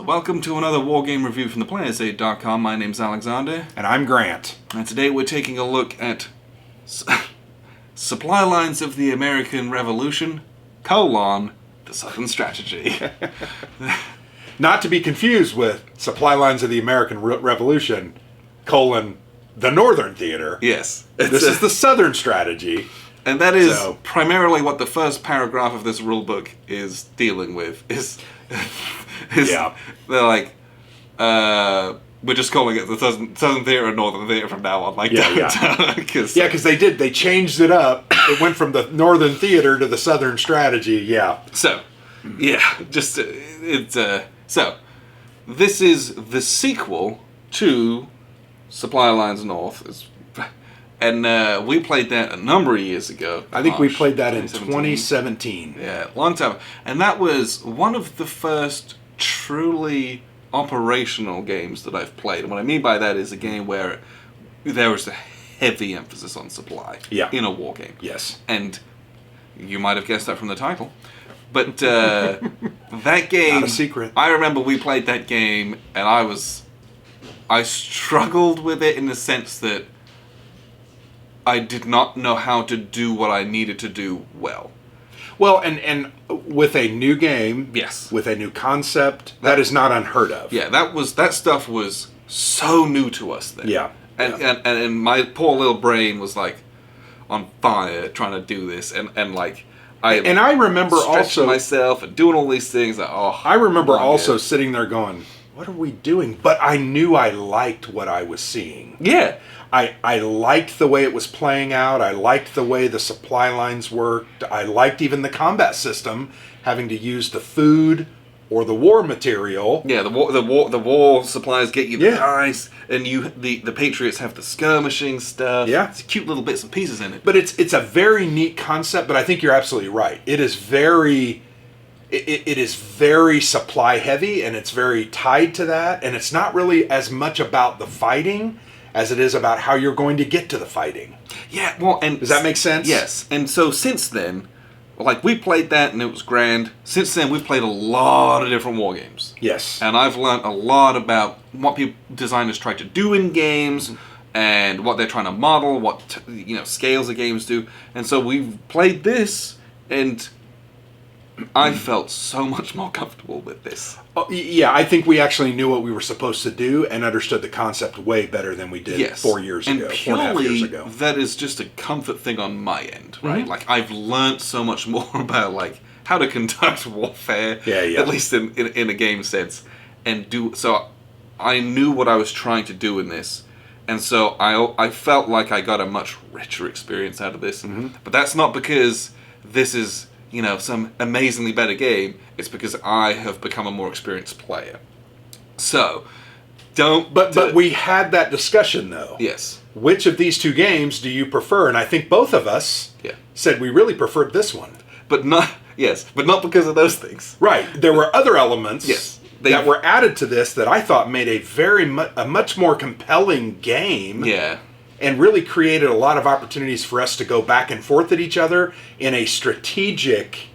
Welcome to another Wargame review from theplayersaid.com. My name's Alexander. And I'm Grant. And today we're taking a look at supply lines of the American Revolution, the Southern Strategy. Not to be confused with supply lines of the American Revolution, the Northern Theater. Yes. This is the Southern Strategy. And that is primarily what the first paragraph of this rulebook is dealing with. Yeah. They're like, we're just calling it the Southern Theater and Northern Theater from now on. Because they changed it up. It went from the Northern Theater to the Southern Strategy. Yeah. So this is the sequel to Supply Lines North. And we played that a number of years ago. I think we played that in 2017. Yeah, long time. And that was one of the first truly operational games that I've played. And what I mean by that is a game where there was a heavy emphasis on supply in a war game. Yes. And you might have guessed that from the title. But that game... Not a secret. I remember we played that game and I struggled with it in the sense that I did not know how to do what I needed to do well. Well, and with a new game, yes, with a new concept, that is not unheard of. Yeah, that stuff was so new to us then. Yeah. And my poor little brain was like on fire trying to do this, and I remember also myself and doing all these things. I remember also sitting there going, what are we doing? But I knew I liked what I was seeing. Yeah. I liked the way it was playing out. I liked the way the supply lines worked. I liked even the combat system, having to use the food or the war material. Yeah, the war supplies get you the dice, and the Patriots have the skirmishing stuff. Yeah, it's cute little bits and pieces in it. But it's a very neat concept. But I think you're absolutely right. It is very. It is very supply heavy, and it's very tied to that. And it's not really as much about the fighting as it is about how you're going to get to the fighting. Yeah, well, and... Does that make sense? Yes. And so since then, we played that and it was grand. Since then, we've played a lot of different war games. Yes. And I've learned a lot about what designers try to do in games, and what they're trying to model, what scales of games do. And so we've played this, and I felt so much more comfortable with this. Oh, yeah, I think we actually knew what we were supposed to do and understood the concept way better than we did 4 years ago, 4.5 years ago. That is just a comfort thing on my end, right? Mm-hmm. Like, I've learned so much more about how to conduct warfare, at least in a game sense, so I knew what I was trying to do in this, and so I felt like I got a much richer experience out of this. Mm-hmm. But that's not because this is some amazingly better game. It's because I have become a more experienced player. So, But we had that discussion, though. Yes. Which of these two games do you prefer? And I think both of us said we really preferred this one. But not because of those things. Right. There were other elements that were added to this that I thought made a much more compelling game. Yeah. And really created a lot of opportunities for us to go back and forth at each other in a strategic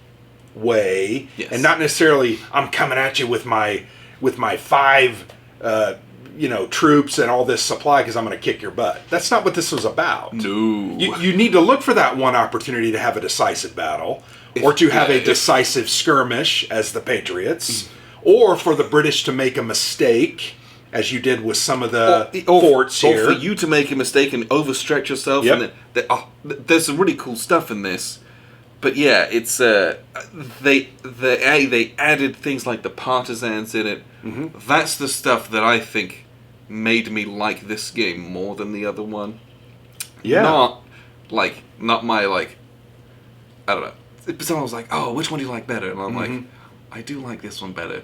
way, and not necessarily I'm coming at you with my 5 troops and all this supply because I'm going to kick your butt. That's not what this was about. No. You need to look for that one opportunity to have a decisive battle, or to have a decisive skirmish as the Patriots, or for the British to make a mistake, as you did with some of the forts here. Or for you to make a mistake and overstretch yourself. Yep. And there's some really cool stuff in this. But yeah, it's they added things like the partisans in it. Mm-hmm. That's the stuff that I think made me like this game more than the other one. Yeah. Not my I don't know. Someone was like, "Oh, which one do you like better?" And I'm like, "I do like this one better."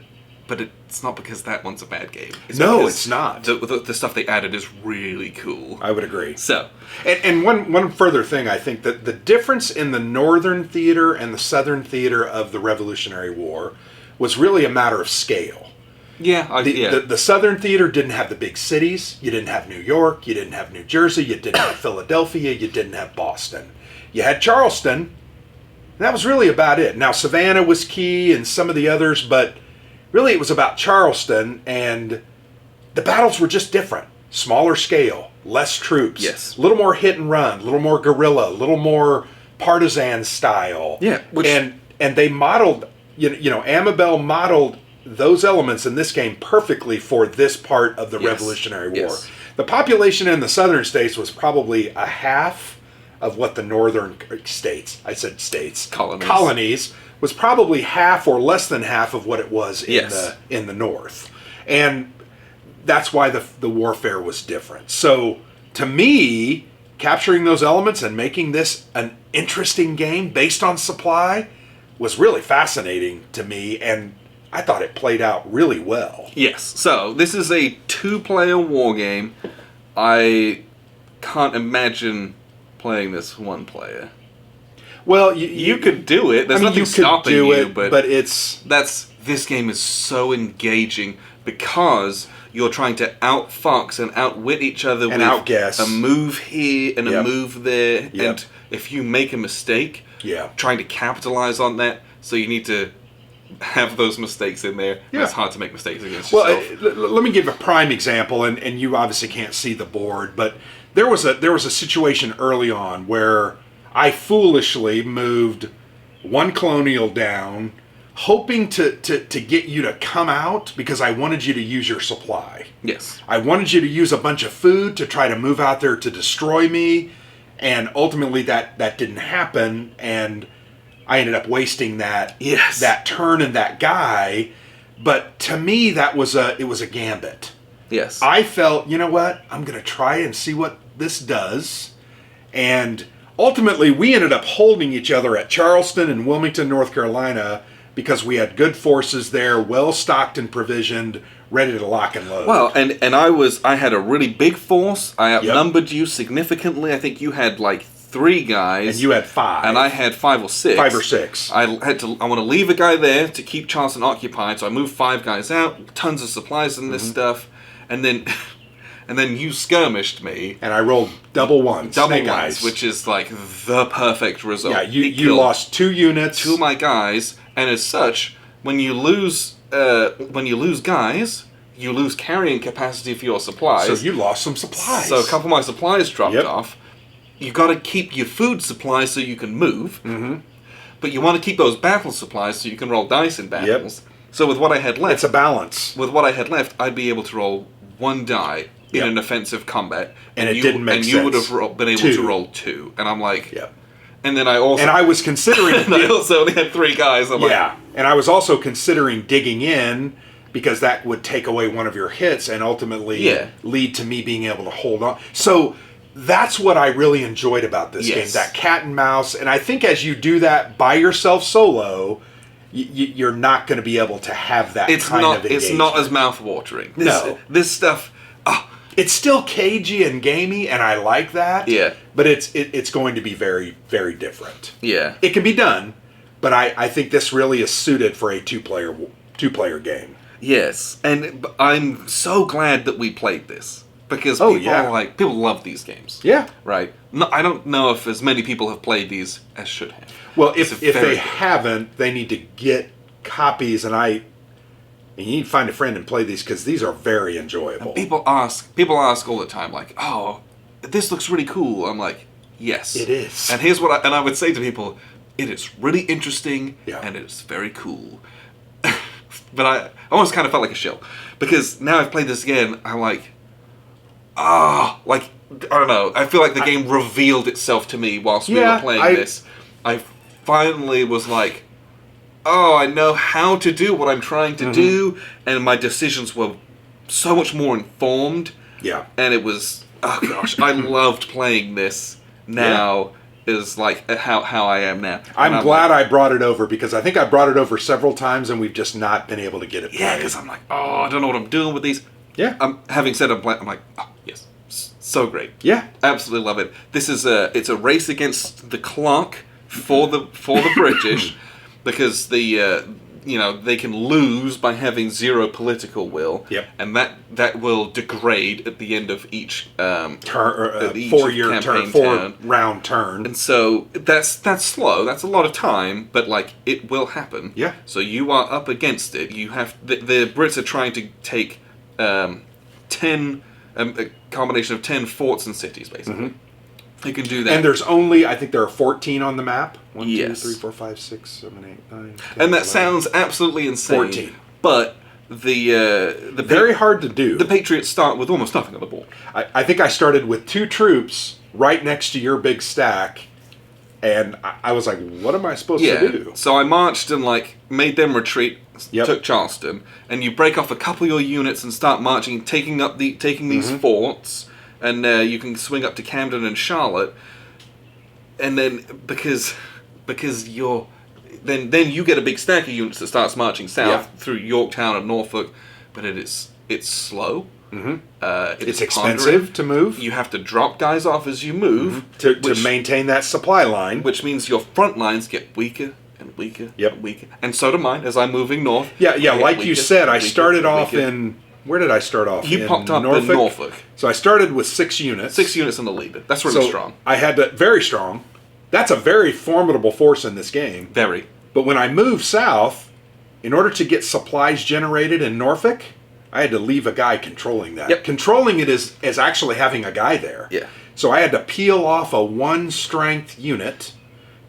But it's not because that one's a bad game. It's not. The stuff they added is really cool. I would agree. So, and one further thing, I think that the difference in the Northern Theater and the Southern Theater of the Revolutionary War was really a matter of scale. Yeah, the Southern Theater didn't have the big cities. You didn't have New York. You didn't have New Jersey. You didn't have Philadelphia. You didn't have Boston. You had Charleston. And that was really about it. Now, Savannah was key and some of the others, but really it was about Charleston, and the battles were just different. Smaller scale, less troops. Yes. A little more hit and run, a little more guerrilla, a little more partisan style. Yeah. And they modeled, Amabel modeled those elements in this game perfectly for this part of the Revolutionary War. Yes. The population in the southern states was probably a half of what the northern states, I said states, colonies was probably half or less than half of what it was in the north. And that's why the warfare was different. So to me, capturing those elements and making this an interesting game based on supply was really fascinating to me, and I thought it played out really well. Yes. So this is a 2-player war game. I can't imagine playing this 1-player. Well, you could do it. There's nothing stopping you, but this game is so engaging because you're trying to outfox and outwit each other and with outguess a move here and a move there. And if you make a mistake, trying to capitalize on that, so you need to have those mistakes in there. It's hard to make mistakes against yourself. Let me give a prime example, and you obviously can't see the board, but there was a situation early on where I foolishly moved one colonial down, hoping to get you to come out because I wanted you to use your supply. Yes. I wanted you to use a bunch of food to try to move out there to destroy me, and ultimately that didn't happen, and I ended up wasting that turn and that guy. But to me, it was a gambit. Yes. I felt, you know what? I'm going to try and see what this does. And ultimately, we ended up holding each other at Charleston and Wilmington, North Carolina, because we had good forces there, well stocked and provisioned, ready to lock and load. Well, and I had a really big force. I outnumbered you significantly. I think you had like 3 guys. And you had 5. And I had 5 or 6. 5 or 6. I want to leave a guy there to keep Charleston occupied, so I moved 5 guys out, tons of supplies and this stuff, and then you skirmished me. And I rolled double ones, which is like the perfect result. Yeah, you lost 2 units. 2 of my guys, and as such, when you lose guys, you lose carrying capacity for your supplies. So you lost some supplies. So a couple of my supplies dropped off. You got to keep your food supplies so you can move, but you want to keep those battle supplies so you can roll dice in battles. So with what I had left, it's a balance. With what I had left, I'd be able to roll 1 die in an offensive combat, and it didn't make sense. And you would have been able to roll 2, and I'm like, And then I was considering. And I also only had 3 guys. And I was also considering digging in, because that would take away one of your hits and ultimately lead to me being able to hold on. So that's what I really enjoyed about this game, that cat and mouse. And I think as you do that by yourself solo, you're not going to be able to have that kind of engagement. It's not as mouth-watering. This stuff... It's still cagey and gamey, and I like that. Yeah. But it's going to be very, very different. Yeah. It can be done, but I think this really is suited for a two-player game. Yes, and I'm so glad that we played this. Because people love these games. Yeah. Right? No, I don't know if as many people have played these as should have. Well, if they haven't, they need to get copies, and you need to find a friend and play these, because these are very enjoyable. And people ask all the time, like, "Oh, this looks really cool." I'm like, "Yes, it is." And here's what I would say to people: it is really interesting, and it's very cool. But I almost kind of felt like a shill, because now I've played this again. I'm like, I don't know. I feel like the game revealed itself to me whilst we were playing this. I finally was like, oh, I know how to do what I'm trying to do, and my decisions were so much more informed. Yeah. And it was, oh gosh, I loved playing this now. Is like how I am now. I'm glad I brought it over, because I think I brought it over several times and we've just not been able to get it played. Yeah, because I'm like, oh, I don't know what I'm doing with these. Yeah. Having said I'm like, oh, yes, so great. Yeah. Absolutely love it. This is it's a race against the clock for the British, because they can lose by having zero political will. Yep. And that will degrade at the end of each turn, 4-year turn, 4-round turn. And so that's slow. That's a lot of time, but it will happen. Yeah. So you are up against it. You have the Brits are trying to take 10 a combination of 10 forts and cities, basically. You can do that. And there's only, I think there are 14 on the map. 1, yes. 2, 3, 4, 5, 6, 7, 8, 9, 10, and that 11. sounds absolutely insane. 14. But the very hard to do. The Patriots start with almost nothing on the board. I think I started with 2 troops right next to your big stack, and I was like, what am I supposed to do? So I marched and made them retreat, Yep. took Charleston, and you break off a couple of your units and start marching, taking these forts, and you can swing up to Camden and Charlotte, and then because you're then you get a big stack of units that starts marching south through Yorktown and Norfolk, but it's slow. It's expensive to move. You have to drop guys off as you move to maintain that supply line, which means your front lines get weaker and weaker and weaker. And so do mine as I'm moving north. Like you said, I started off in... Where did I start off? You popped up in Norfolk. So I started with 6 units. 6 units in the lead. That's really strong. I had to... Very strong. That's a very formidable force in this game. Very. But when I moved south, in order to get supplies generated in Norfolk, I had to leave a guy controlling that. Yep. Controlling it is actually having a guy there. Yeah. So I had to peel off a 1-strength unit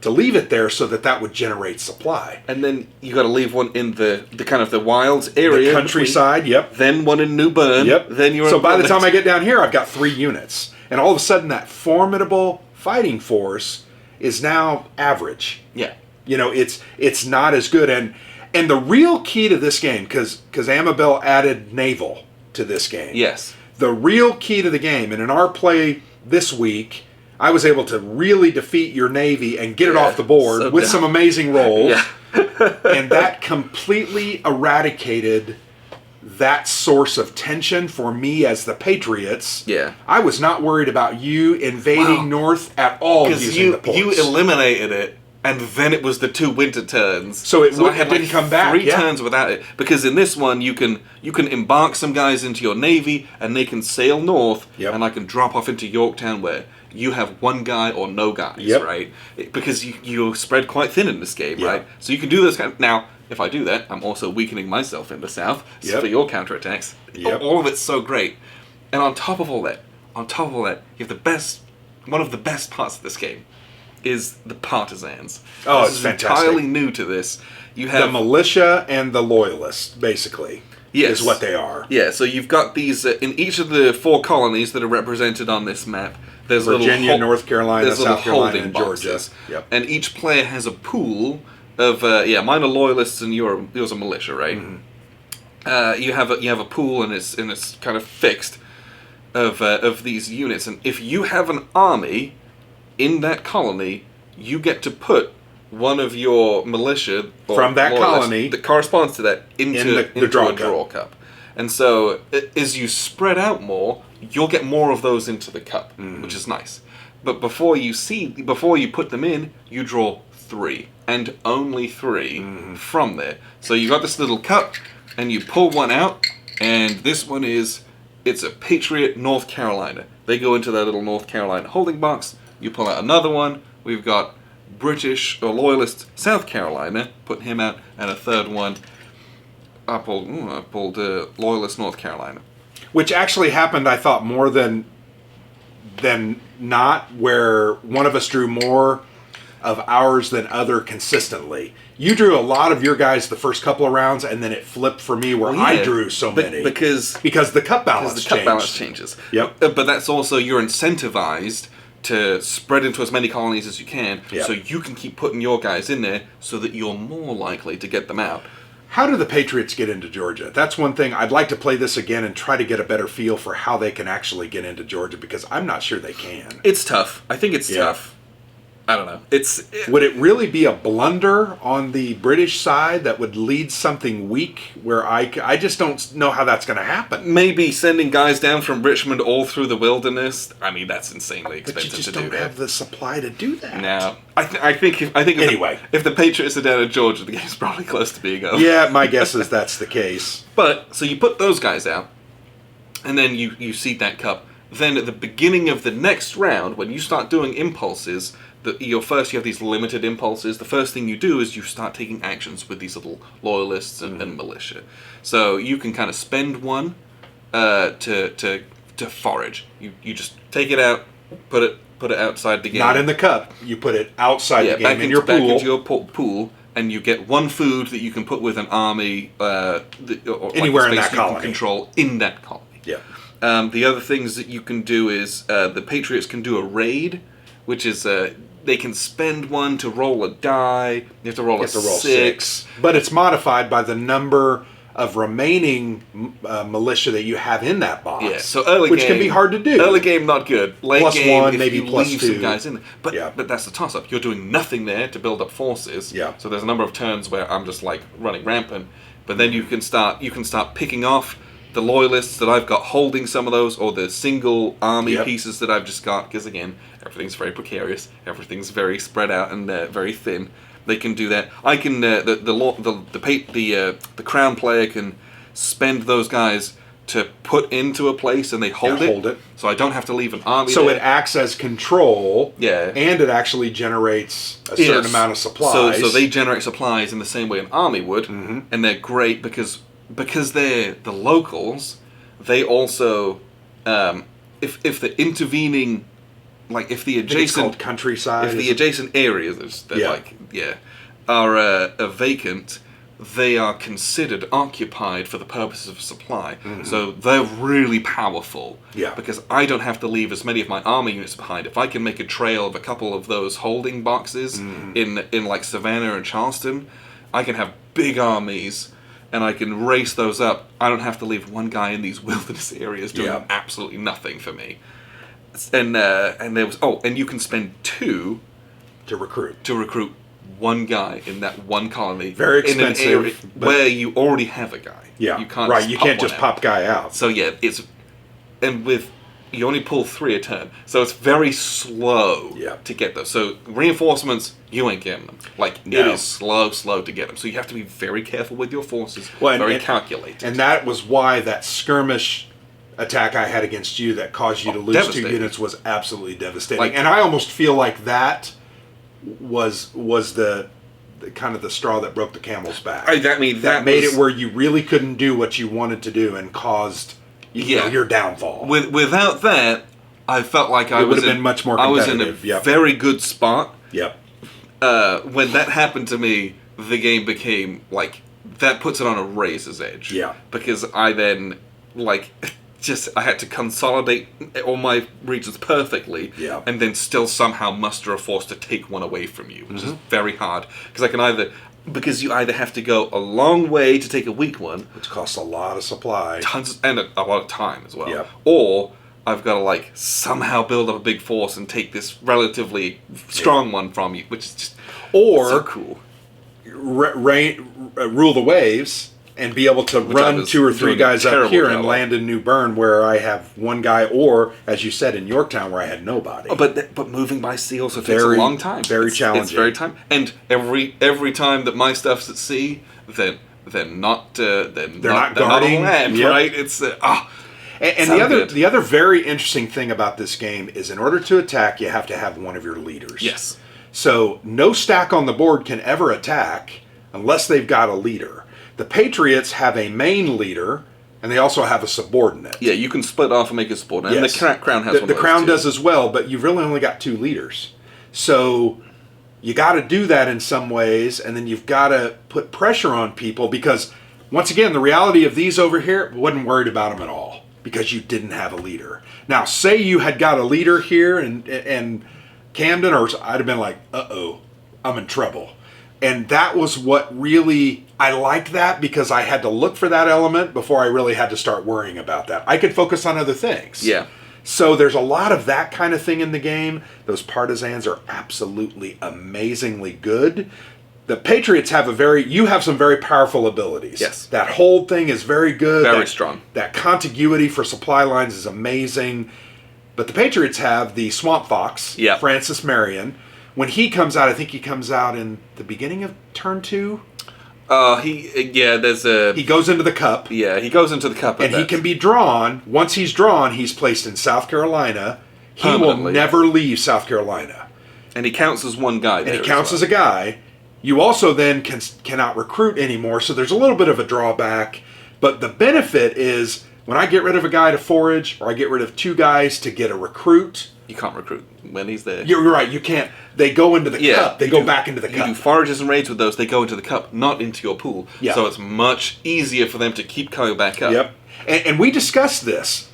to leave it there so that would generate supply. And then you got to leave one in the kind of the wilds area. The countryside, yep. Then one in New Bern. Yep. Then you're so by the time I get down here, I've got 3 units. And all of a sudden, that formidable fighting force is now average. Yeah. It's not as good. And the real key to this game, because Amabel added naval to this game. Yes. The real key to the game, and in our play this week, I was able to really defeat your navy and get it off the board with some amazing rolls. And that completely eradicated that source of tension for me as the Patriots. Yeah. I was not worried about you invading north at all using the ports. You eliminated it. And then it was the 2 winter turns. So it didn't come back. 3 turns without it. Because in this one, you can embark some guys into your navy, and they can sail north, and I can drop off into Yorktown where you have 1 guy or no guys, right? Because you're spread quite thin in this game, right? So you can do this now. If I do that, I'm also weakening myself in the south for your counterattacks. All of it's so great. And on top of all that, you have one of the best parts of this game. Is the partisans. Oh, this it's is fantastic. Entirely new to this. You have the militia and the loyalists, basically. Yes. Is what they are. Yeah, so you've got these in each of the 4 colonies that are represented on this map. There's Virginia, North Carolina, South Carolina, and Georgia. Boxes. Yep. And each player has a pool of mine are loyalists and yours are militia, right? You have a pool and it's kind of fixed of these units, and if you have an army in that colony, you get to put one of your militia from that colony that corresponds to that into the draw cup. And so as you spread out more, you'll get more of those into the cup, which is nice. But before you put them in, you draw 3 and only 3 from there. So you got this little cup and you pull one out, and this one it's a Patriot North Carolina. They go into that little North Carolina holding box. You pull out another one. We've got British or Loyalist South Carolina. Put him out, and a third one. I pulled Loyalist North Carolina, which actually happened. I thought more than not, where one of us drew more of ours than other consistently. You drew a lot of your guys the first couple of rounds, and then it flipped for me where I drew so many because the cup balance changes. Yep. But that's also you're incentivized to spread into as many colonies as you can, so you can keep putting your guys in there so that you're more likely to get them out. How do the Patriots get into Georgia? That's one thing. I'd like to play this again and try to get a better feel for how they can actually get into Georgia, because I'm not sure they can. It's tough. I think it's tough. I don't know. Would it really be a blunder on the British side that would lead something weak where I just don't know how that's going to happen? Maybe sending guys down from Richmond all through the wilderness. I mean, that's insanely expensive to do. But you just don't have the supply to do that. No. I think anyway, if the Patriots are down in Georgia, the game's probably close to being over. Yeah, my guess is that's the case. But, so you put those guys out, and then you seed that cup. Then at the beginning of the next round, when you start doing impulses, you have these limited impulses. The first thing you do is you start taking actions with these little loyalists and militia. So you can kind of spend one to forage. You just take it out, put it outside the game. Not in the cup. You put it outside the game in your pool. Back into your pool, and you get one food that you can put with an army or anywhere in that colony. You can control in that colony. Yeah. The other things that you can do is the Patriots can do a raid, which is they can spend one to roll a die. You have to roll a 6. But it's modified by the number of remaining militia that you have in that box. Yeah, so early which game, can be hard to do. Early game, not good. Late plus game, one, if maybe you plus leave 2. some guys in there. But that's the toss-up. You're doing nothing there to build up forces. Yeah. So there's a number of turns where I'm just like running rampant. But then you can start picking off the loyalists that I've got holding some of those, or the single army pieces that I've just got, because again, everything's very precarious, everything's very spread out and very thin. They can do that. I can the crown player can spend those guys to put into a place, and they hold it. So I don't have to leave an army. So there. It acts as control. Yeah. And it actually generates a certain amount of supplies. So they generate supplies in the same way an army would, and they're great because they're the locals. They also, if the intervening, like if the adjacent countryside, if the adjacent areas are vacant, they are considered occupied for the purposes of supply. So they're really powerful. Yeah. Because I don't have to leave as many of my army units behind. If I can make a trail of a couple of those holding boxes in like Savannah and Charleston, I can have big armies. And I can race those up. I don't have to leave one guy in these wilderness areas doing absolutely nothing for me. And there was and you can spend 2 to recruit one guy in that one colony. Very expensive, in an area where you already have a guy. Yeah, you can't you can't just pop guy out. So you only pull 3 a turn, so it's very slow to get those. So reinforcements, you ain't getting them. It is slow to get them. So you have to be very careful with your forces, very calculated. And that was why that skirmish attack I had against you that caused you to lose 2 units was absolutely devastating. And I almost feel like that was the kind of the straw that broke the camel's back. That made it where you really couldn't do what you wanted to do and caused your downfall. Without that, I felt like I would have been much more competitive. I was in a very good spot. Yep. When that happened to me, the game became that puts it on a razor's edge. Yeah. Because I then I had to consolidate all my regions perfectly, and then still somehow muster a force to take one away from you, which is very hard. Because you either have to go a long way to take a weak one, which costs a lot of supply, and a lot of time as well, yeah. Or I've got to somehow build up a big force and take this relatively strong one from you, which is just so cool. Rule the waves. And be able to run 2 or 3 guys up here and land in New Bern, where I have one guy, or as you said in Yorktown, where I had nobody. But moving by sea also takes a long time. Very challenging. It's very time, and every time that my stuff's at sea, they're not guarding land, right? It's And the other very interesting thing about this game is, in order to attack, you have to have one of your leaders. Yes. So no stack on the board can ever attack unless they've got a leader. The Patriots have a main leader, and they also have a subordinate. Yeah, you can split off and make a subordinate. Yes. And the Crown has one. The Crown does as well, but you've really only got 2 leaders. So you got to do that in some ways, and then you've got to put pressure on people, because, once again, the reality of these over here, wasn't worried about them at all, because you didn't have a leader. Now, say you had got a leader here in Camden, or I'd have been like, uh-oh, I'm in trouble. And that was what really, I liked that, because I had to look for that element before I really had to start worrying about that. I could focus on other things. Yeah. So there's a lot of that kind of thing in the game. Those partisans are absolutely amazingly good. The Patriots have you have some very powerful abilities. Yes. That whole thing is very good. Very strong. That contiguity for supply lines is amazing. But the Patriots have the Swamp Fox, Francis Marion. When he comes out, I think he comes out in the beginning of turn 2. He goes into the cup. Yeah, he goes into the cup. And he can be drawn. Once he's drawn, he's placed in South Carolina. He will never leave South Carolina. And he counts as one guy there. And he counts as a guy. You also then cannot recruit anymore, so there's a little bit of a drawback. But the benefit is, when I get rid of a guy to forage, or I get rid of 2 guys to get a recruit... You can't recruit when he's there. You're right, you can't. They go into the cup. They go back into the cup. You do forages and raids with those, they go into the cup, not into your pool. Yeah. So it's much easier for them to keep coming back up. Yep. And we discussed this.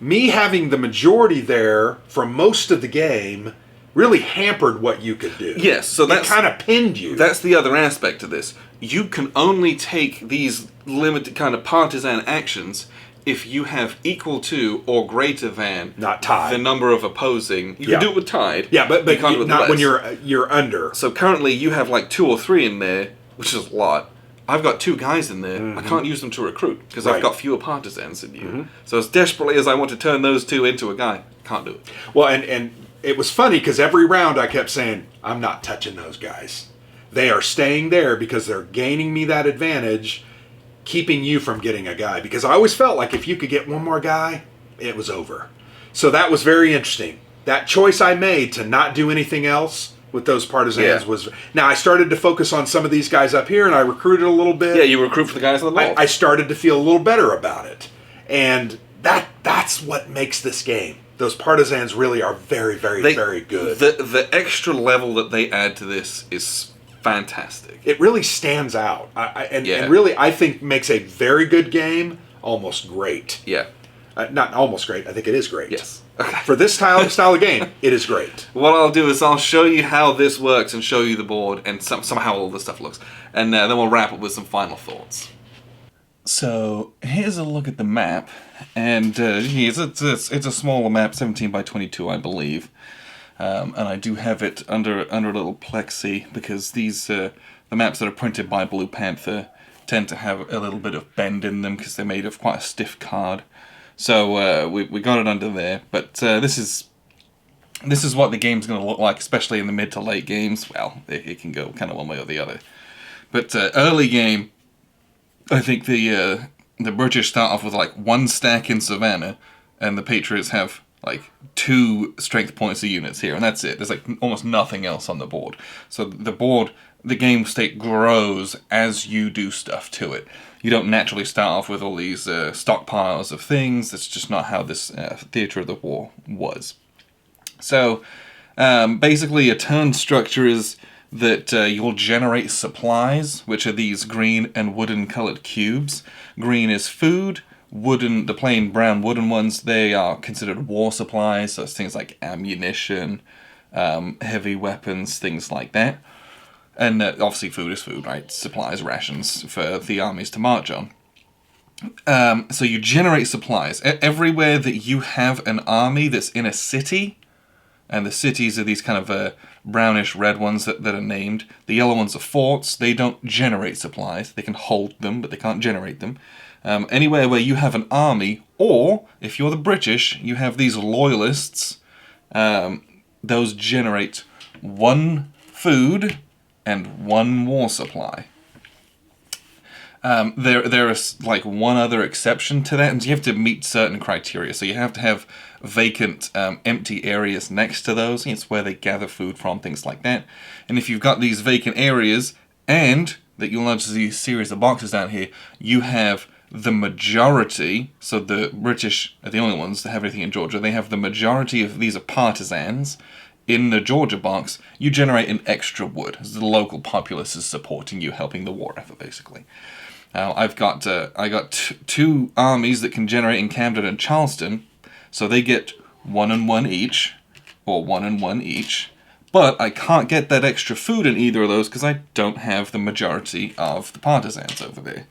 Me having the majority there for most of the game really hampered what you could do. Yes, so it kind of pinned you. That's the other aspect of this. You can only take these limited kind of partisan actions if you have equal to or greater than not tied the number of opposing. You can do it with tied. Yeah, but not when you're under. So currently you have like 2 or 3 in there, which is a lot. I've got 2 guys in there. I can't use them to recruit because I've got fewer partisans than you. So as desperately as I want to turn those 2 into a guy, can't do it. Well, and it was funny because every round I kept saying, I'm not touching those guys. They are staying there because they're gaining me that advantage, keeping you from getting a guy. Because I always felt like if you could get one more guy, it was over. So that was very interesting. That choice I made to not do anything else with those partisans was... Now, I started to focus on some of these guys up here, and I recruited a little bit. Yeah, you recruit for the guys on the north. I started to feel a little better about it. And that's what makes this game. Those partisans really are very, very, very good. The extra level that they add to this is fantastic. It really stands out. And really, I think, makes a very good game almost great. Yeah. Not almost great. I think it is great. Yes. Okay. For this style of game, it is great. What I'll do is I'll show you how this works and show you the board and somehow all this stuff looks. And then we'll wrap up with some final thoughts. So here's a look at the map, and it's a smaller map, 17 by 22, I believe, and I do have it under a little plexi because these the maps that are printed by Blue Panther tend to have a little bit of bend in them because they're made of quite a stiff card. So we got it under there, but this is what the game's going to look like, especially in the mid to late games. Well, it can go kind of one way or the other, but early game. I think the British start off with like 1 stack in Savannah, and the Patriots have like 2 strength points of units here, and that's it. There's like almost nothing else on the board. So the game state grows as you do stuff to it. You don't naturally start off with all these stockpiles of things. That's just not how this theater of the war was. So basically, a turn structure is that you'll generate supplies, which are these green and wooden colored cubes. Green is food. Wooden, the plain brown wooden ones, they are considered war supplies, so it's things like ammunition, heavy weapons, things like that. And obviously food is food, right? Supplies, rations for the armies to march on. So you generate supplies. Everywhere that you have an army that's in a city, and the cities are these kind of brownish red ones that are named. The yellow ones are forts. They don't generate supplies. They can hold them, but they can't generate them. Anywhere where you have an army, or if you're the British, you have these loyalists, those generate 1 food and 1 war supply. There is like one other exception to that, and you have to meet certain criteria. So you have to have vacant, empty areas next to those. It's where they gather food from, things like that. And if you've got these vacant areas, and that you'll notice these series of boxes down here, you have the majority. So the British are the only ones that have anything in Georgia. They have the majority of these are partisans. In the Georgia box, you generate an extra wood. As the local populace is supporting you, helping the war effort, basically. I got 2 armies that can generate in Camden and Charleston, so they get 1 and 1 each, or 1 and 1 each. But I can't get that extra food in either of those because I don't have the majority of the partisans over there.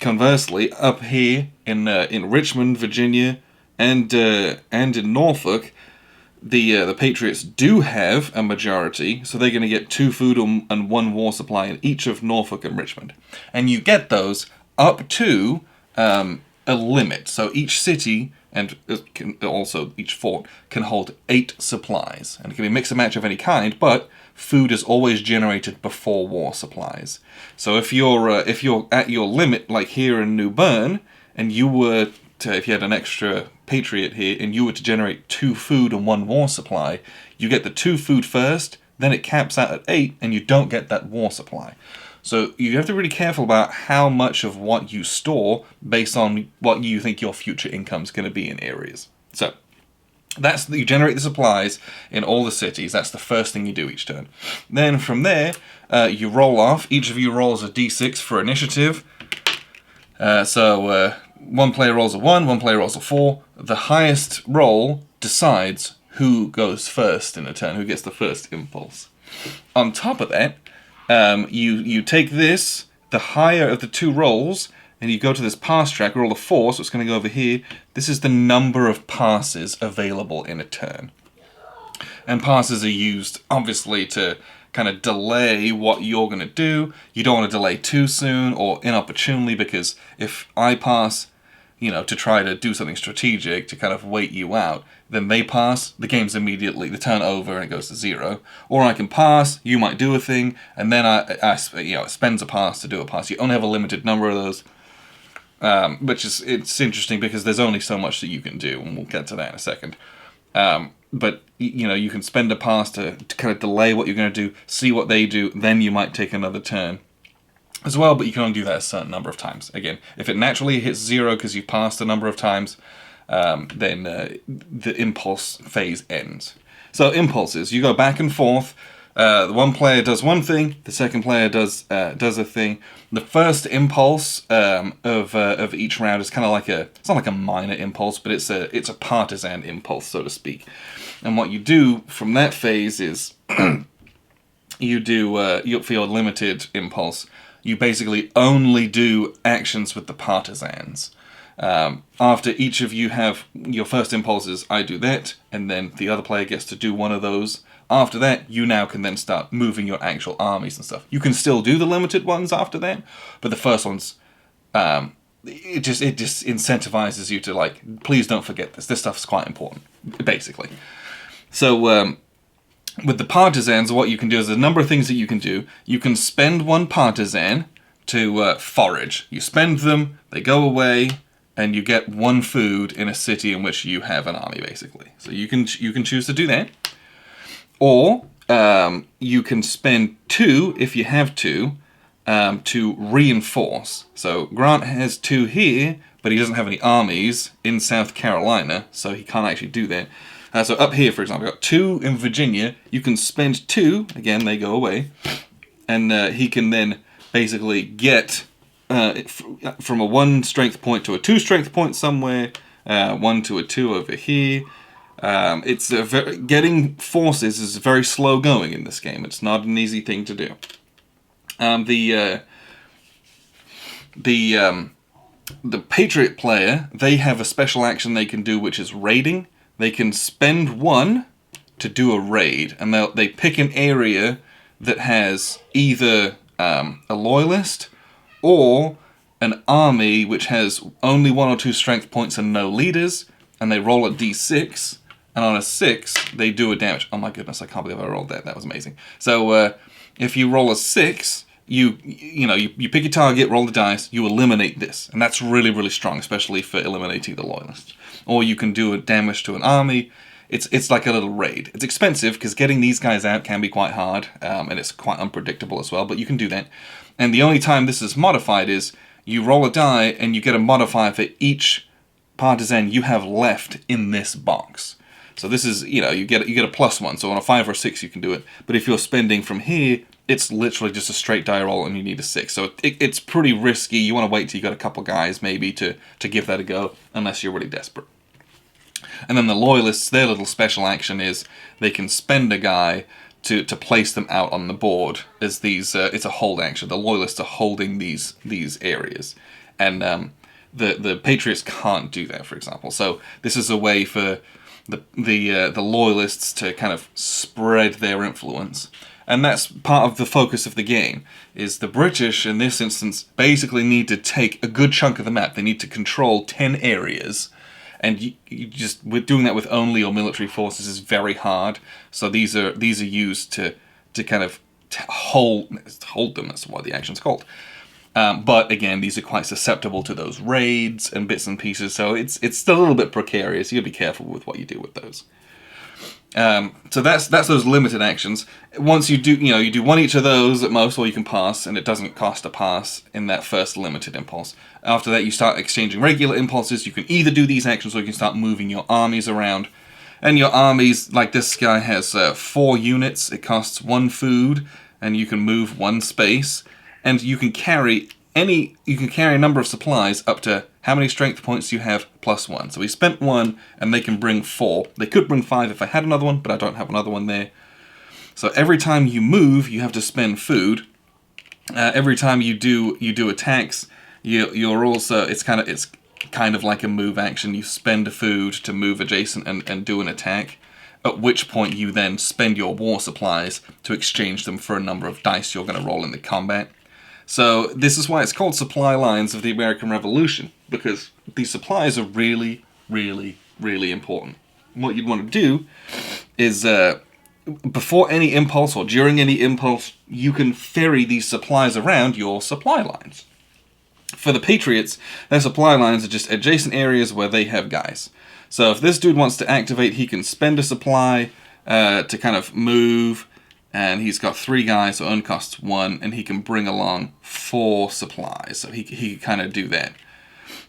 Conversely, up here in Richmond, Virginia, and in Norfolk, the Patriots do have a majority, so they're going to get 2 food and 1 war supply in each of Norfolk and Richmond. And you get those up to a limit. So each city, and also each fort, can hold 8 supplies. And it can be a mix and match of any kind, but food is always generated before war supplies. So if you're at your limit, like here in New Bern, and you were if you had an extra Patriot here, and you were to generate 2 food and 1 war supply, you get the 2 food first, then it caps out at 8, and you don't get that war supply. So you have to be really careful about how much of what you store based on what you think your future income is going to be in areas. So you generate the supplies in all the cities. That's the first thing you do each turn. Then from there, you roll off. Each of you rolls a d6 for initiative. One player rolls a 1, one player rolls a 4. The highest roll decides who goes first in a turn, who gets the first impulse. On top of that, you take this, the higher of the 2 rolls, and you go to this pass track, roll a 4, so it's going to go over here. This is the number of passes available in a turn. And passes are used, obviously, to kind of delay what you're going to do. You don't want to delay too soon or inopportunely, because if I pass, to try to do something strategic to kind of wait you out, then they pass, the game's immediately, the turn over, and it goes to 0. Or I can pass, you might do a thing, and then it spends a pass to do a pass. You only have a limited number of those, it's interesting because there's only so much that you can do, and we'll get to that in a second. But you can spend a pass to kind of delay what you're going to do, see what they do, then you might take another turn as well, but you can only do that a certain number of times. Again, if it naturally hits 0 because you've passed a number of times, then the impulse phase ends. So impulses, you go back and forth. The one player does one thing, the second player does a thing. The first impulse of each round is kind of it's not like a minor impulse, but it's a partisan impulse, so to speak. And what you do from that phase is for your limited impulse, you basically only do actions with the partisans. After each of you have your first impulses, I do that, and then the other player gets to do one of those. After that, you now can then start moving your actual armies and stuff. You can still do the limited ones after that, but the first ones, it just incentivizes you to please don't forget this. This stuff's quite important, basically. So with the partisans, what you can do is there's a number of things that you can do. You can spend 1 partisan to forage. You spend them, they go away, and you get 1 food in a city in which you have an army, basically. So you can choose to do that. Or you can spend 2, if you have 2, to reinforce. So Grant has 2 here, but he doesn't have any armies in South Carolina, so he can't actually do that. So up here, for example, I've got 2 in Virginia. You can spend 2, again, they go away, and he can then basically get from a 1 strength point to a 2 strength point somewhere, 1 to a 2 over here. Getting forces is very slow going in this game. It's not an easy thing to do. The Patriot player, they have a special action they can do, which is raiding. They can spend 1 to do a raid, and they pick an area that has either a loyalist or an army which has only 1 or 2 strength points and no leaders, and they roll a d6, and on a 6 they do a damage. Oh my goodness, I can't believe I rolled that. That was amazing. So if you roll a 6, you pick your target, roll the dice, you eliminate this, and that's really, really strong, especially for eliminating the loyalists. Or you can do a damage to an army. It's like a little raid. It's expensive because getting these guys out can be quite hard, and it's quite unpredictable as well, but you can do that. And the only time this is modified is you roll a die and you get a modifier for each partisan you have left in this box. So this is, you get a +1, so on a 5 or 6 you can do it. But if you're spending from here, it's literally just a straight die roll and you need a 6. So it's pretty risky. You want to wait till you got a couple guys maybe to give that a go, unless you're really desperate. And then the loyalists, their little special action is they can spend a guy to place them out on the board as these. It's a hold action. The loyalists are holding these areas, and the Patriots can't do that, for example. So this is a way for the loyalists to kind of spread their influence. And that's part of the focus of the game, is the British, in this instance, basically need to take a good chunk of the map. They need to control 10 areas, and you just, with doing that with only your military forces is very hard. So these are used to kind of hold them, that's what the action's called. But again, these are quite susceptible to those raids and bits and pieces, so it's still a little bit precarious. You gotta be careful with what you do with those. So that's those limited actions. Once you do one each of those at most, or you can pass, and it doesn't cost a pass in that first limited impulse. After that, you start exchanging regular impulses. You can either do these actions, or you can start moving your armies around. And your armies, like this guy, has 4 units. It costs 1 food, and you can move 1 space. And you can carry a number of supplies up to how many strength points you have plus 1. So we spent 1, and they can bring 4. They could bring 5 if I had another one, but I don't have another one there. So every time you move, you have to spend food. Every time you do attacks, you're also it's kind of like a move action. You spend food to move adjacent and do an attack. At which point you then spend your war supplies to exchange them for a number of dice you're going to roll in the combat. So this is why it's called Supply Lines of the American Revolution, because these supplies are really, really, really important. What you'd want to do is, before any impulse or during any impulse, you can ferry these supplies around your supply lines. For the Patriots, their supply lines are just adjacent areas where they have guys. So if this dude wants to activate, he can spend a supply to kind of move. And he's got 3 guys, so earn costs 1, and he can bring along 4 supplies. So he can kind of do that.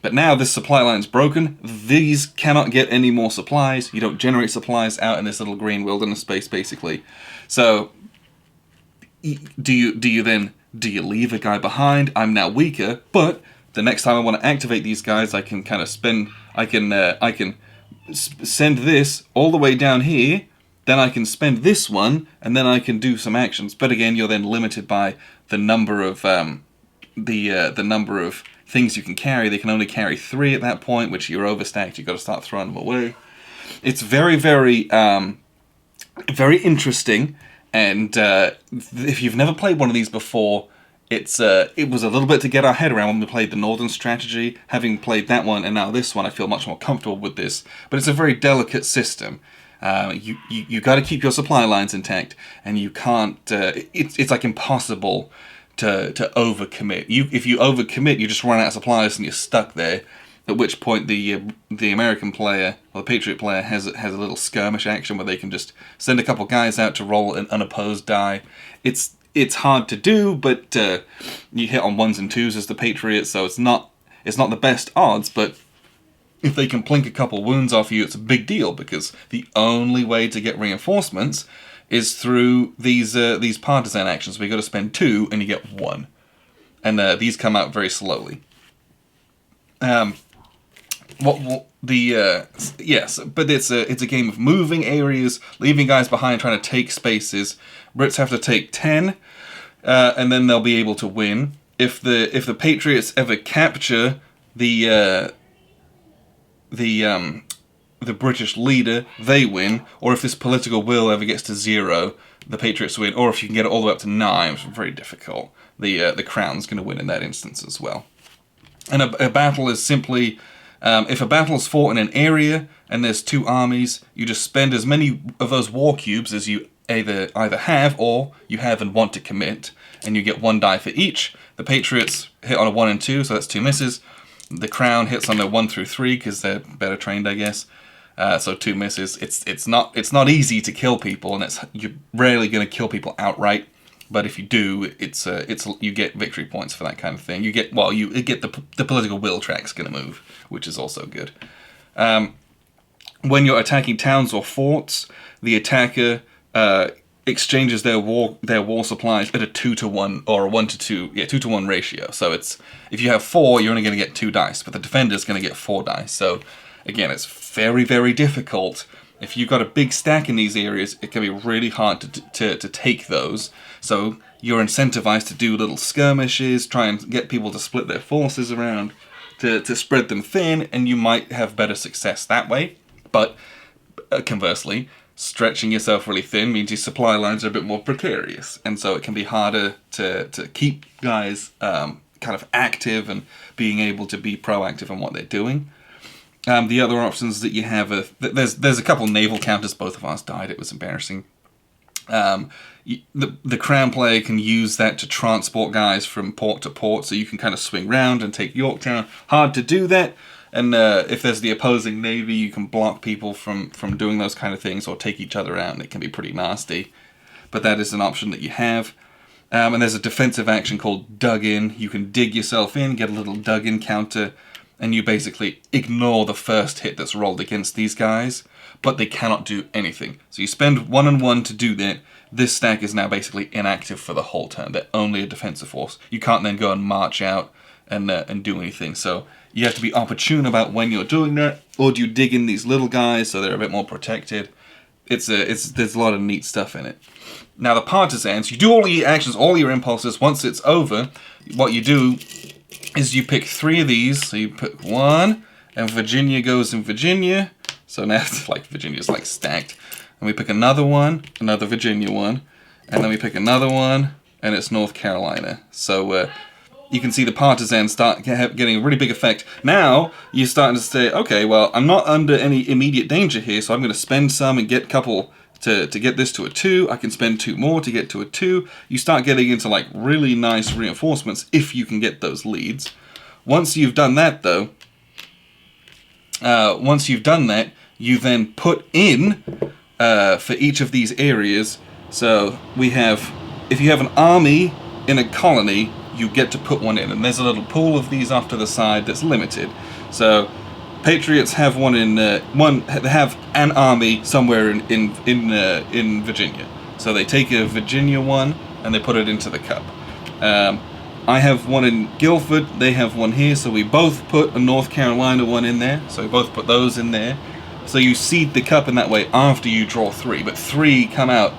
But now this supply line's broken. These cannot get any more supplies. You don't generate supplies out in this little green wilderness space, basically. So do you leave a guy behind? I'm now weaker, but the next time I want to activate these guys, I can kind of send this all the way down here. Then I can spend this one, and then I can do some actions. But again, you're then limited by the number of the number of things you can carry. They can only carry 3 at that point, which you're overstacked. You've got to start throwing them away. It's very, very, very interesting. And if you've never played one of these before, it was a little bit to get our head around when we played the Northern Strategy. Having played that one and now this one, I feel much more comfortable with this. But it's a very delicate system. You got to keep your supply lines intact, and you can't. It's like impossible to overcommit. If you overcommit, you just run out of supplies and you're stuck there. At which point the American player or the Patriot player has a little skirmish action where they can just send a couple guys out to roll an unopposed die. It's hard to do, but you hit on 1s and 2s as the Patriot, so it's not the best odds, but if they can plink a couple wounds off you, it's a big deal, because the only way to get reinforcements is through these partisan actions. We got to spend 2, and you get 1, and these come out very slowly. Yes, but it's a game of moving areas, leaving guys behind, trying to take spaces. Brits have to take 10, and then they'll be able to win. If the Patriots ever capture the British leader, they win. Or if this political will ever gets to 0, the Patriots win. Or if you can get it all the way up to 9, which is very difficult, the Crown's going to win in that instance as well. And a battle is simply, if a battle is fought in an area and there's 2 armies, you just spend as many of those war cubes as you either have or you have and want to commit, and you get 1 die for each. The Patriots hit on a 1 and 2, so that's 2 misses. The Crown hits on a 1 through 3 because they're better trained, I guess. So 2 misses. It's not easy to kill people, and you're rarely going to kill people outright. But if you do, you get victory points for that kind of thing. You get the political will track's going to move, which is also good. When you're attacking towns or forts, the attacker exchanges their war supplies at a 2-to-1 or a 1-to-2, 2-to-1 ratio. So if you have 4, you're only going to get 2 dice, but the defender's going to get 4 dice. So again, it's very, very difficult. If you've got a big stack in these areas, it can be really hard to take those. So you're incentivized to do little skirmishes, try and get people to split their forces around, to spread them thin, and you might have better success that way. But conversely, stretching yourself really thin means your supply lines are a bit more precarious, and so it can be harder to keep guys kind of active and being able to be proactive in what they're doing. The other options that you have are, there's a couple naval counters. Both of ours died. It was embarrassing. The Crown player can use that to transport guys from port to port, so you can kind of swing round and take Yorktown. Hard to do that, and if there's the opposing navy, you can block people from doing those kind of things or take each other out, and it can be pretty nasty. But that is an option that you have. And there's a defensive action called Dug In. You can dig yourself in, get a little Dug In counter, and you basically ignore the first hit that's rolled against these guys, but they cannot do anything. So you spend 1 and 1 to do that. This stack is now basically inactive for the whole turn. They're only a defensive force. You can't then go and march out and do anything. So you have to be opportune about when you're doing that, or do you dig in these little guys so they're a bit more protected? There's a lot of neat stuff in it. Now the partisans, you do all your actions, all your impulses. Once it's over, what you do is you pick 3 of these. So you pick 1, and Virginia goes in Virginia. So now it's like Virginia's like stacked. And we pick another one, another Virginia one, and then we pick another one, and it's North Carolina. So you can see the partisans start getting a really big effect. Now you're starting to say, okay, well, I'm not under any immediate danger here, so I'm going to spend some and get a couple to get this to a 2. I can spend 2 more to get to a 2. You start getting into like really nice reinforcements if you can get those leads. Once you've done that, though, you then put in for each of these areas. So we have, if you have an army in a colony, you get to put one in, and there's a little pool of these off to the side that's limited. So Patriots have one in they have an army somewhere in Virginia. So they take a Virginia one and they put it into the cup. I have one in Guilford. They have one here. So we both put a North Carolina one in there. So we both put those in there. So you seed the cup in that way after you draw 3, but 3 come out.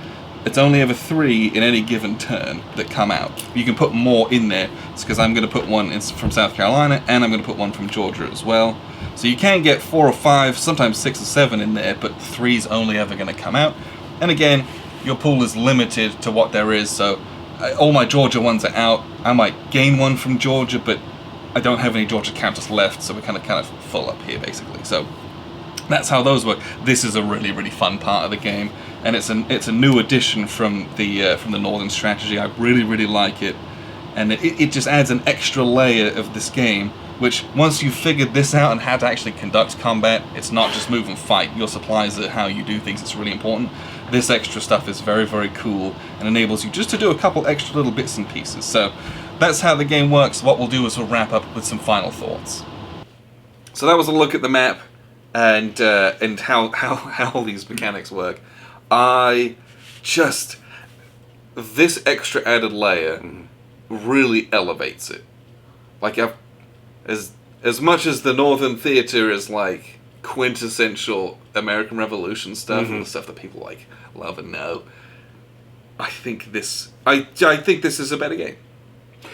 It's only ever 3 in any given turn that come out. You can put more in there. It's because I'm going to put one from South Carolina, and I'm going to put one from Georgia as well. So you can get 4 or 5, sometimes 6 or 7 in there, but 3's only ever going to come out. And again, your pool is limited to what there is, so all my Georgia ones are out. I might gain one from Georgia, but I don't have any Georgia counters left, so we're kind of full up here, basically. So that's how those work. This is a really, really fun part of the game, and it's a new addition from the Northern strategy. I really, really like it, and it just adds an extra layer of this game, which once you've figured this out and how to actually conduct combat, it's not just move and fight. Your supplies are how you do things. It's really important. This extra stuff is very, very cool and enables you just to do a couple extra little bits and pieces. So that's how the game works. What we'll do is we'll wrap up with some final thoughts. So that was a look at the map and how all these mechanics work. This extra added layer really elevates it. Like, as much as the Northern Theater is like quintessential American Revolution stuff and the stuff that people like love and know, I think this is a better game.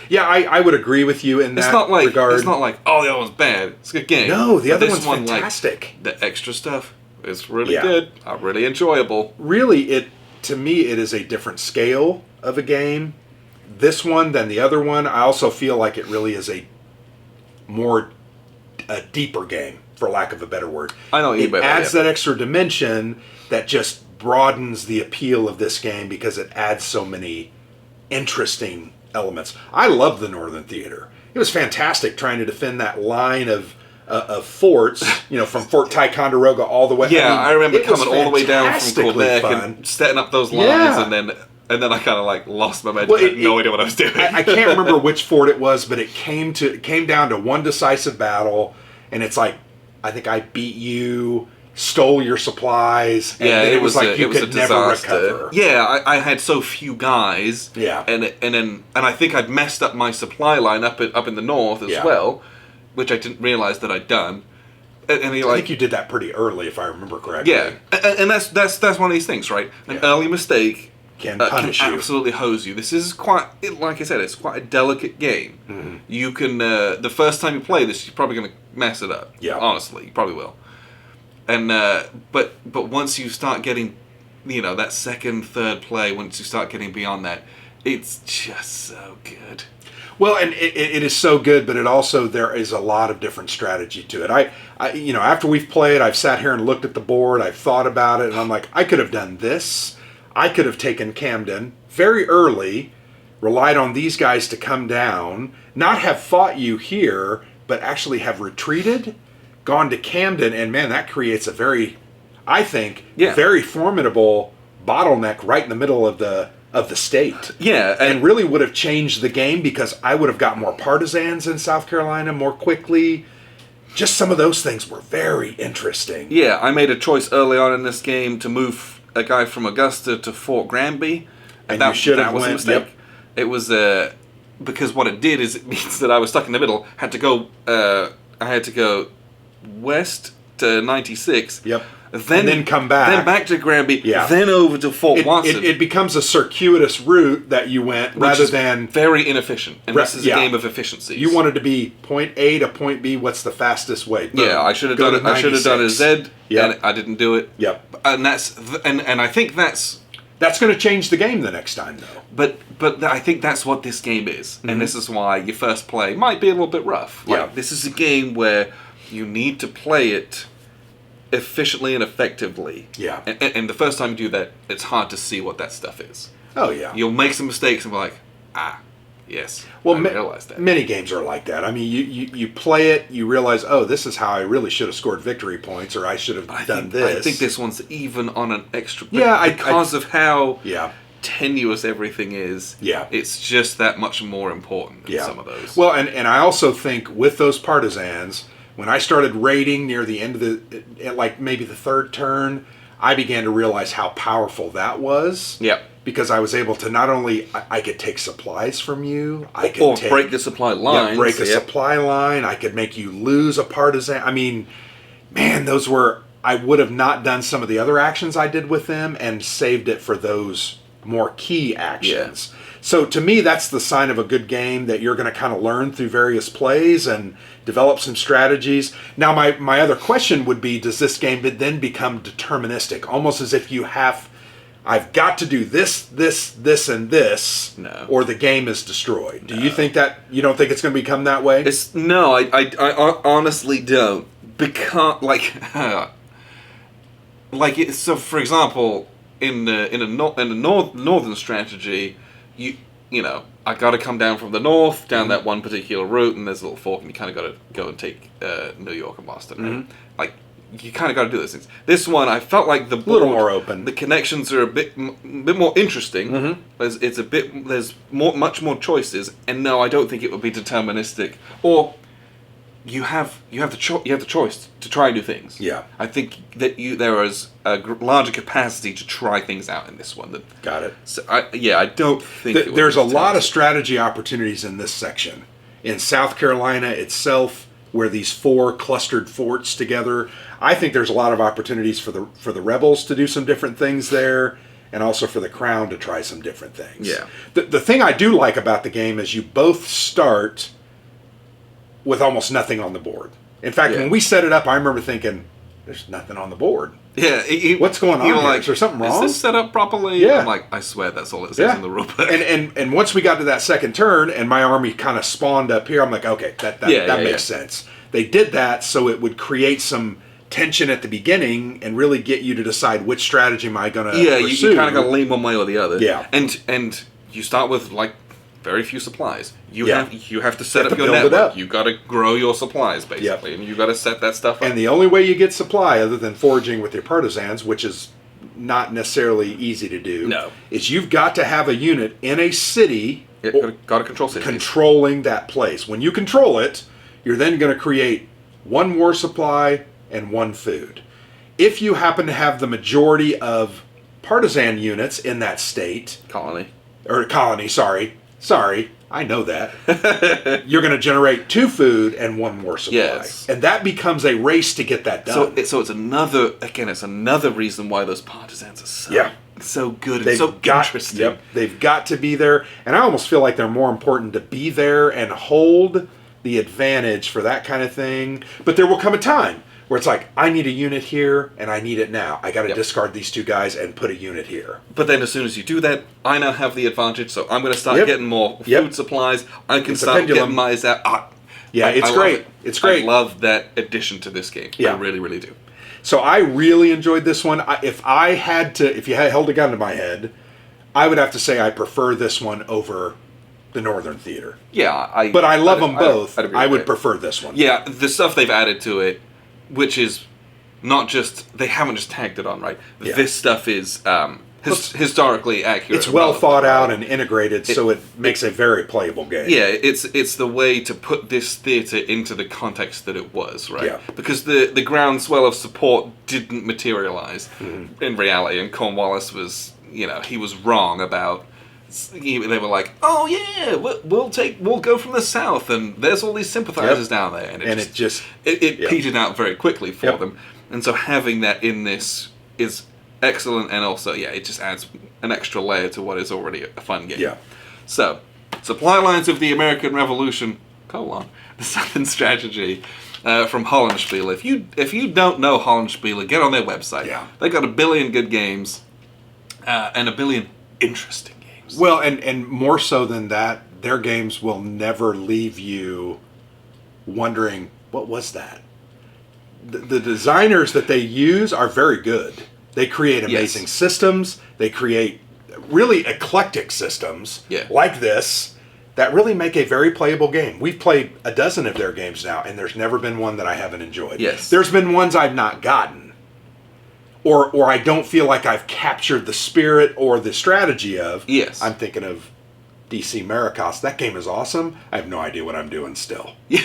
Yeah, I would agree with you in that regard. It's not like, oh, the other one's bad. It's a good game. No, the other one's fantastic. Like, the extra stuff is really good. Really enjoyable. Really, to me, it is a different scale of a game. This one than the other one. I also feel like it really is a deeper game, for lack of a better word. I know it adds that extra dimension that just broadens the appeal of this game because it adds so many interesting elements. I love the Northern Theater. It was fantastic trying to defend that line of forts, from Fort Ticonderoga all the way. Yeah, I remember coming all the way down from Quebec and setting up those lines, and then I kind of like lost my momentum. I had no idea what I was doing. I can't remember which fort it was, but it came down to one decisive battle, and it's like, I think I beat you, stole your supplies, and then it was like you could never recover. Yeah, I had so few guys. Yeah, and I think I'd messed up my supply line up in the north as well, which I didn't realize that I'd done. And I think you did that pretty early, if I remember correctly. Yeah, and that's one of these things, right? An early mistake can punish you. Absolutely hose you. This is like I said, it's quite a delicate game. Mm-hmm. You can, the first time you play this, you're probably going to mess it up. Yeah. Honestly, you probably will. And, but once you start getting, that second, third play, once you start getting beyond that, it's just so good. Well, and it is so good, but there is a lot of different strategy to it. I after we've played, I've sat here and looked at the board, I've thought about it, and I'm like, I could have done this. I could have taken Camden very early, relied on these guys to come down, not have fought you here, but actually have retreated, gone to Camden, and man, that creates a very formidable bottleneck right in the middle of the state. Yeah. And really would have changed the game because I would have got more partisans in South Carolina more quickly. Just some of those things were very interesting. Yeah, I made a choice early on in this game to move a guy from Augusta to Fort Granby. And that was a mistake. Yep. It was because what it did is it means that I was stuck in the middle. I had to go west to 96. Yep. Then come back. Then back to Granby. Yeah. Then over to Fort Watson. It becomes a circuitous route that you went rather than very inefficient. And this is a game of efficiencies. You wanted to be point A to point B. What's the fastest way? Boom. Yeah, I should have done it. I should have done a Z. Yep. And I didn't do it. Yep. And I think that's going to change the game the next time, though. But I think that's what this game is, mm-hmm. and this is why your first play might be a little bit rough. This is a game where you need to play it efficiently and effectively. Yeah. And the first time you do that, it's hard to see what that stuff is. Oh, yeah. You'll make some mistakes and be like, yes, well, I realized that. Many games are like that. I mean, you play it, you realize, oh, this is how I really should have scored victory points, or I should have done this. I think this one's even on an extra... because of how tenuous everything is. Yeah. It's just that much more important than some of those. Well, and I also think with those partisans... When I started raiding near the end of like maybe the third turn, I began to realize how powerful that was. Yep. Because I was able to not only, I could take supplies from you, break the supply line. Yeah, break a supply line. I could make you lose a partisan. I mean, man, I would have not done some of the other actions I did with them and saved it for those more key actions. Yeah. So to me, that's the sign of a good game, that you're going to kind of learn through various plays and develop some strategies. Now, my other question would be, does this game then become deterministic? Almost as if I've got to do this, and this, or the game is destroyed. Do you think that, you don't think it's going to become that way? No, I honestly don't. Because, so for example, in the northern strategy, I got to come down from the north, down that one particular route, and there's a little fork, and you kind of got to go and take New York and Boston. Right? Mm-hmm. You kind of got to do those things. This one, I felt like the board, a little more open. The connections are a bit more interesting. Mm-hmm. There's much more choices, and no, I don't think it would be deterministic. Or you have the choice to try new things. Yeah, I think that there is a larger capacity to try things out in this one. Got it. So I don't think there's a lot of strategy opportunities in this section. In South Carolina itself, where these 4 clustered forts together, I think there's a lot of opportunities for the rebels to do some different things there, and also for the Crown to try some different things. Yeah. The thing I do like about the game is you both start with almost nothing on the board. In fact, when we set it up, I remember thinking, there's nothing on the board. Yeah. What's going on here? Like, is there something wrong? Is this set up properly? Yeah. I'm like, I swear that's all it says in the rulebook. And once we got to that second turn, and my army kind of spawned up here, I'm like, okay, that makes sense. They did that so it would create some tension at the beginning and really get you to decide which strategy am I going to pursue. You kind of got to lean one way or the other. Yeah. And you start with, very few supplies. You have to set up your network. You got to grow your supplies, basically, and you got to set that stuff up. And the only way you get supply, other than foraging with your partisans, which is not necessarily easy to do, is you've got to have a unit in a city. Got to control cities. Controlling that place. When you control it, you're then going to create 1 war supply and 1 food. If you happen to have the majority of partisan units in that state, colony, sorry, I know that. You're going to generate 2 food and 1 more supply. Yes. And that becomes a race to get that done. So it's another reason why those partisans are so good and so interesting. Yep, they've got to be there, and I almost feel like they're more important to be there and hold the advantage for that kind of thing. But there will come a time where it's like, I need a unit here, and I need it now. I got to discard these two guys and put a unit here. But then as soon as you do that, I now have the advantage, so I'm going to start getting more food supplies. I can start getting my... It's great. It's great. I love that addition to this game. I really, really do. So I really enjoyed this one. If you had held a gun to my head, I would have to say I prefer this one over the Northern Theater. Yeah, but I love them both. I would prefer this one. Yeah, the stuff they've added to it, which is not just, they haven't just tagged it on, right? Yeah. This stuff is historically accurate. It's well thought out and integrated, so it makes a very playable game. Yeah, it's the way to put this theatre into the context that it was, right? Yeah. Because the groundswell of support didn't materialize in reality, and Cornwallis was, he was wrong about... They were like, "Oh yeah, we'll go from the south, and there's all these sympathizers down there," and it just petered out very quickly for them. And so having that in this is excellent, and also it just adds an extra layer to what is already a fun game. Yeah. So, Supply Lines of the American Revolution: the Southern Strategy from Hollandspiele. If you don't know Hollandspiele, get on their website. Yeah. They got a billion good games, and a billion interesting. Well, and more so than that, their games will never leave you wondering, what was that? The designers that they use are very good. They create amazing systems. They create really eclectic systems like this that really make a very playable game. We've played a dozen of their games now, and there's never been one that I haven't enjoyed. Yes. There's been ones I've not gotten. Or I don't feel like I've captured the spirit or the strategy of. Yes. I'm thinking of DC Maracas. That game is awesome. I have no idea what I'm doing still. Yeah.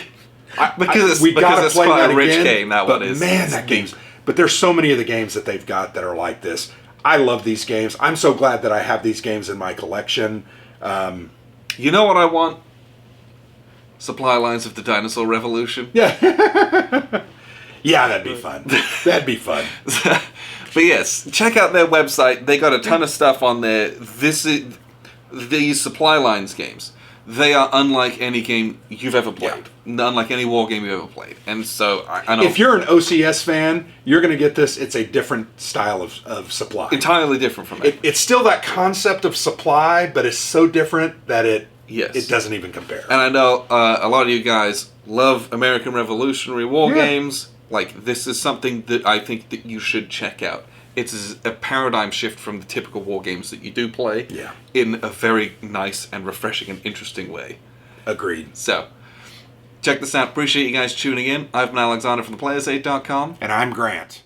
We got to play that a rich again, game. That but one is. Man, that game's... But there's so many of the games that they've got that are like this. I love these games. I'm so glad that I have these games in my collection. You know what I want? Supply Lines of the Dinosaur Revolution. Yeah. Yeah, that'd be fun. That'd be fun. But yes, check out their website. They got a ton of stuff on there. These Supply Lines games, they are unlike any game you've ever played. Yeah. Unlike any war game you've ever played. And so, I know... If you're an OCS fan, you're going to get this. It's a different style of supply. Entirely different from it. It's still that concept of supply, but it's so different that it doesn't even compare. And I know a lot of you guys love American Revolutionary War games. Like, this is something that I think that you should check out. It's a paradigm shift from the typical war games that you do play in a very nice and refreshing and interesting way. Agreed. So, check this out. Appreciate you guys tuning in. I've been Alexander from theplayersaid.com. And I'm Grant.